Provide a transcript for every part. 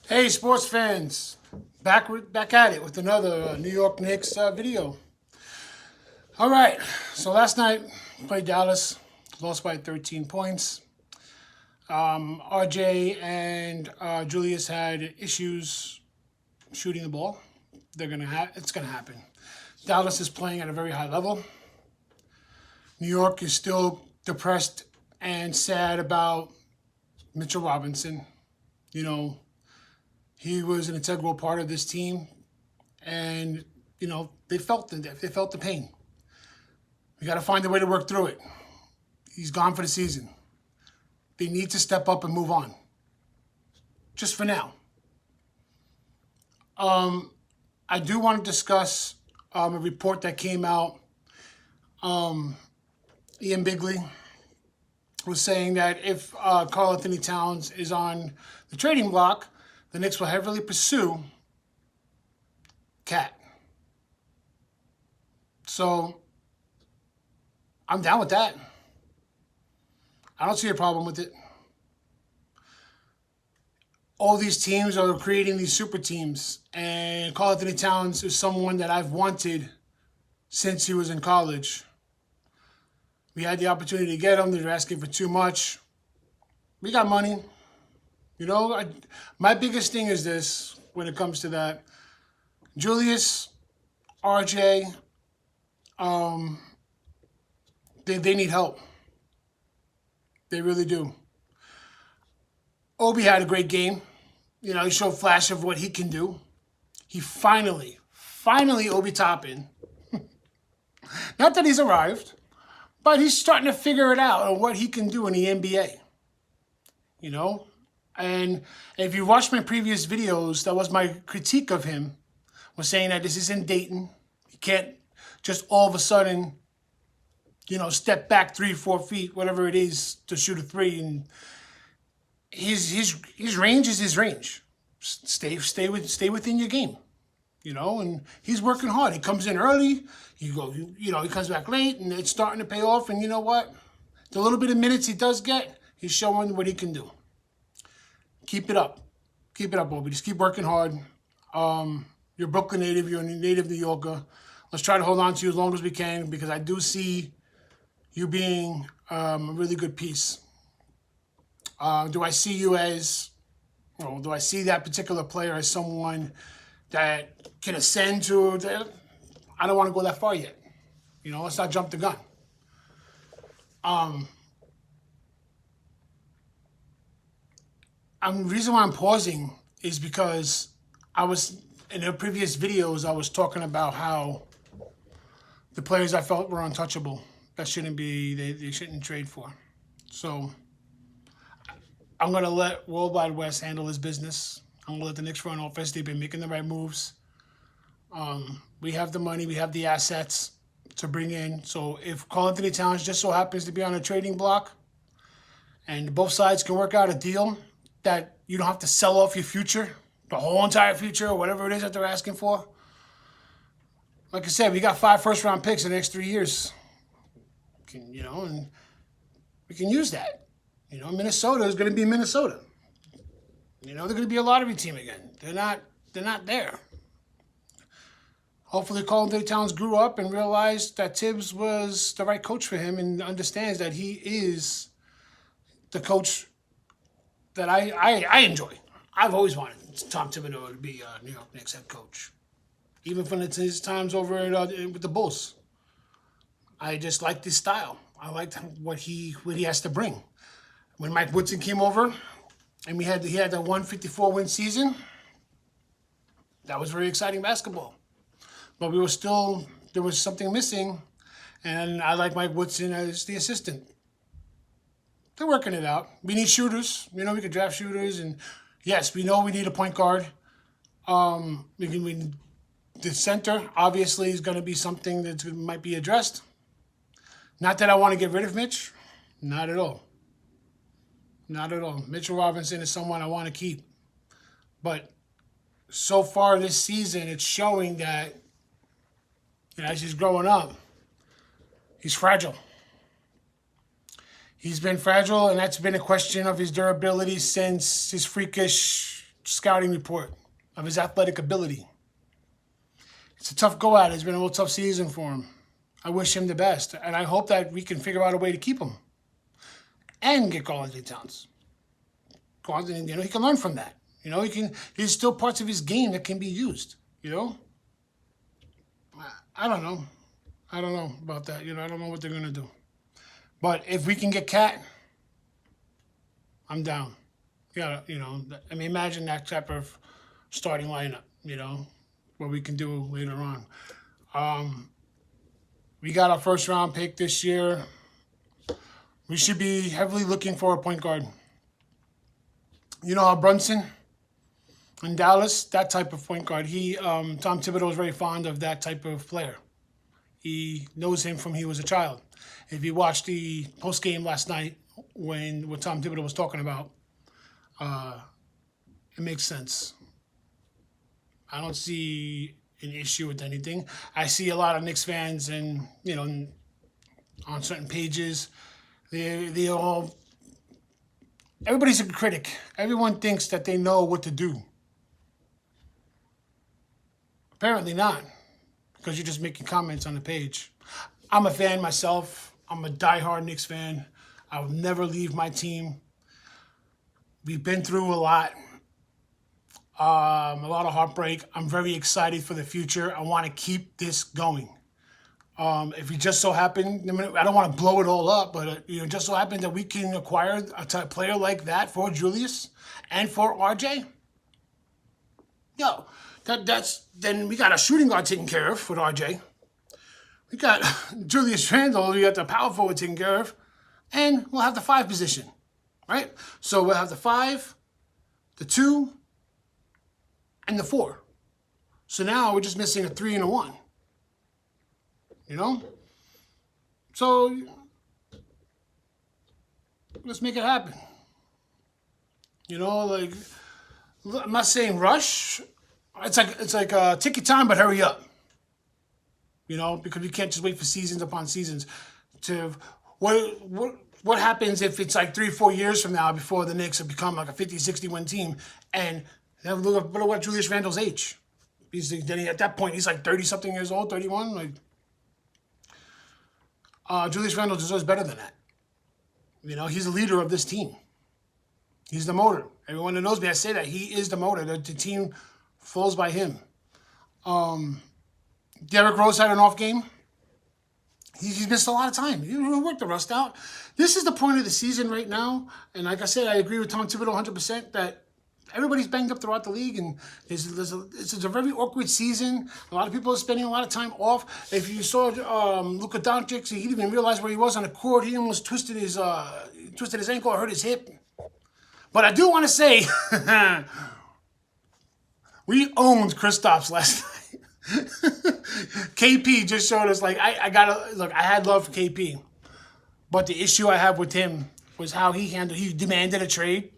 Hey, sports fans! Back at it with another New York Knicks video. All right, so last night played Dallas, lost by 13 points. RJ and Julius had issues shooting the ball. It's gonna happen. Dallas is playing at a very high level. New York is still depressed and sad about Mitchell Robinson. You know, he was an integral part of this team, and they felt the pain. We got to find a way to work through it. He's gone for the season. They need to step up and move on. Just for now. I do want to discuss a report that came out. Ian Bigley was saying that if Karl Anthony Towns is on the trading block, the Knicks will heavily pursue Cat. So I'm down with that. I don't see a problem with it. All these teams are creating these super teams, and Karl Anthony Towns is someone that I've wanted since he was in college. We had the opportunity to get him. They're asking for too much. We got money. My biggest thing is this when it comes to that. Julius, RJ, they need help. They really do. Obi had a great game. He showed flash of what he can do. He finally, Obi Toppin. Not that he's arrived, but he's starting to figure it out on what he can do in the NBA. And if you watched my previous videos, that was my critique of him, was saying that this isn't Dayton. You can't just all of a sudden, step back 3-4 feet, whatever it is, to shoot a three. And his range is his range. Stay within your game, and he's working hard. He comes in early, he comes back late, and it's starting to pay off. And you know what? The little bit of minutes he does get, he's showing what he can do. Keep it up. Keep it up, Obi. Just keep working hard. You're a Brooklyn native. You're a native New Yorker. Let's try to hold on to you as long as we can, because I do see you being a really good piece. Do I see that particular player as someone that can ascend to? I don't want to go that far yet. Let's not jump the gun. The reason why I'm pausing is because in the previous videos, I was talking about how the players I felt were untouchable, that they shouldn't trade for. So I'm going to let World Wide West handle his business. I'm going to let the Knicks front office. They've been making the right moves. We have the money. We have the assets to bring in. So if Karl Anthony Towns just so happens to be on a trading block and both sides can work out a deal that you don't have to sell off your future, the whole entire future, or whatever it is that they're asking for. Like I said, we got 5 first-round picks in the next 3 years. And we can use that. Minnesota is going to be Minnesota. They're going to be a lottery team again. They're not there. Hopefully Karl Anthony Towns grew up and realized that Tibbs was the right coach for him and understands that he is the coach that I enjoy. I've always wanted Tom Thibodeau to be New York Knicks head coach. Even from his times over with the Bulls. I just liked his style. I liked what he has to bring. When Mike Woodson came over and he had that 154-win season, that was very exciting basketball. But there was something missing, and I like Mike Woodson as the assistant. They're working it out. We need shooters. We could draft shooters, and yes, we know we need a point guard. The center obviously is going to be something that might be addressed. Not that I want to get rid of Mitch. Not at all. Not at all. Mitchell Robinson is someone I want to keep. But so far this season, it's showing that as he's growing up, he's fragile. He's been fragile, and that's been a question of his durability since his freakish scouting report of his athletic ability. It's a tough go at it. It's been a real tough season for him. I wish him the best, and I hope that we can figure out a way to keep him and get Karl-Anthony Towns. Karl-Anthony, he can learn from that. There's still parts of his game that can be used. I don't know. I don't know about that. I don't know what they're gonna do. But if we can get Cat, I'm down. Imagine that type of starting lineup. What we can do later on. We got our first round pick this year. We should be heavily looking for a point guard. How Brunson in Dallas, that type of point guard. Tom Thibodeau is very fond of that type of player. He knows him from he was a child. If you watched the post game last night what Tom Thibodeau was talking about, it makes sense. I don't see an issue with anything. I see a lot of Knicks fans and on certain pages, everybody's a critic. Everyone thinks that they know what to do. Apparently not, because you're just making comments on the page. I'm a fan myself. I'm a diehard Knicks fan. I will never leave my team. We've been through a lot of heartbreak. I'm very excited for the future. I want to keep this going. If it just so happen, I don't want to blow it all up, but just so happens that we can acquire a type player like that for Julius and for RJ. Then we got a shooting guard taken care of with RJ. We got Julius Randle. We got the power forward taken care of, and we'll have the 5 position, right? So we'll have the 5, the 2, and the 4. So now we're just missing a 3 and a 1. So let's make it happen. I'm not saying rush. It's like take your time, but hurry up. Because we can't just wait for seasons upon seasons. What happens if it's like 3 or 4 years from now before the Knicks have become like a 50, 60 win team, and look at what Julius Randle's age. At that point, he's like 30 something years old, 31. Julius Randle deserves better than that. He's the leader of this team. He's the motor. Everyone that knows me, I say that. He is the motor. The team flows by him. Derrick Rose had an off game. He's missed a lot of time. He worked the rust out. This is the point of the season right now. And like I said, I agree with Tom Thibodeau 100% that everybody's banged up throughout the league, and it's a very awkward season. A lot of people are spending a lot of time off. If you saw Luka Doncic, he didn't even realize where he was on the court. He almost twisted his ankle or hurt his hip. But I do want to say, we owned Kristaps last night. KP just showed us, I had love for KP. But the issue I have with him was how he demanded a trade.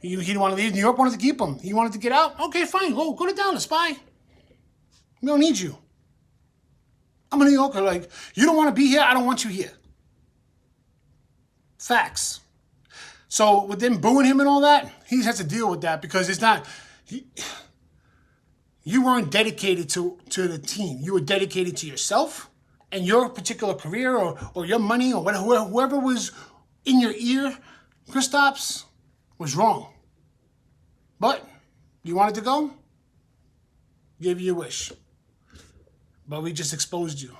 He didn't want to leave. New York wanted to keep him. He wanted to get out. Okay, fine. Go to Dallas. Bye. We don't need you. I'm a New Yorker. You don't want to be here. I don't want you here. Facts. So with them booing him and all that, he has to deal with that because it's not. You weren't dedicated to the team. You were dedicated to yourself and your particular career or your money or whatever, whoever was in your ear. Kristaps was wrong. But you wanted to go? Gave you your wish. But we just exposed you.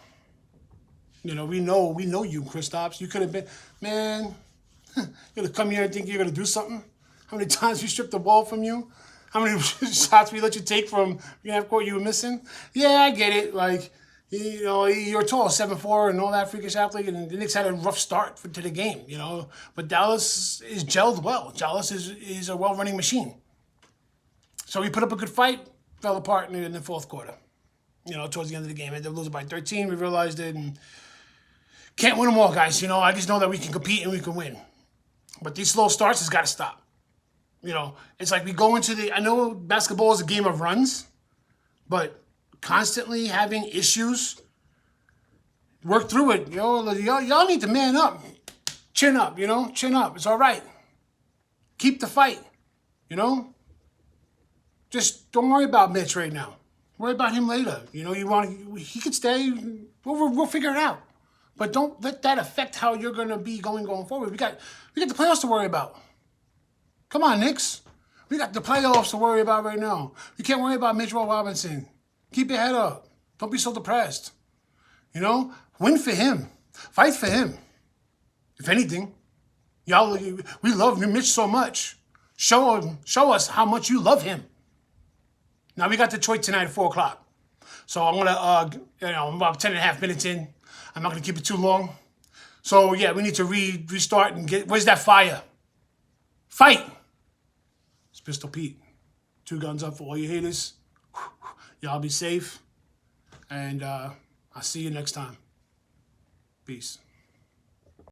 We know you, Kristaps. You could have been, man, you're going to come here and think you're going to do something? How many times we stripped the ball from you? How many shots we let you take from half court you were missing? Yeah, I get it. You're tall, 7'4", and all that freakish athlete, and the Knicks had a rough start to the game, But Dallas is gelled well. Dallas is a well-running machine. So we put up a good fight, fell apart in the fourth quarter. Towards the end of the game. They lose by 13. We realized it, and can't win them all, guys. I just know that we can compete and we can win. But these slow starts has got to stop. It's like we go into I know basketball is a game of runs, but constantly having issues, work through it. Y'all need to man up. Chin up, chin up. It's all right. Keep the fight, just don't worry about Mitch right now. Worry about him later. You know, he could stay. We'll figure it out. But don't let that affect how you're gonna be going forward. We got the playoffs to worry about. Come on, Knicks. We got the playoffs to worry about right now. You can't worry about Mitchell Robinson. Keep your head up. Don't be so depressed. You know, win for him. Fight for him. If anything, y'all, we love Mitch so much. Show us how much you love him. Now we got Detroit tonight at 4 o'clock. So I'm gonna, I'm about 10.5 minutes in. I'm not gonna keep it too long. So yeah, we need to restart and get. Where's that fire? Fight. It's Pistol Pete. 2 guns up for all you haters. Y'all be safe. And I'll see you next time. Peace.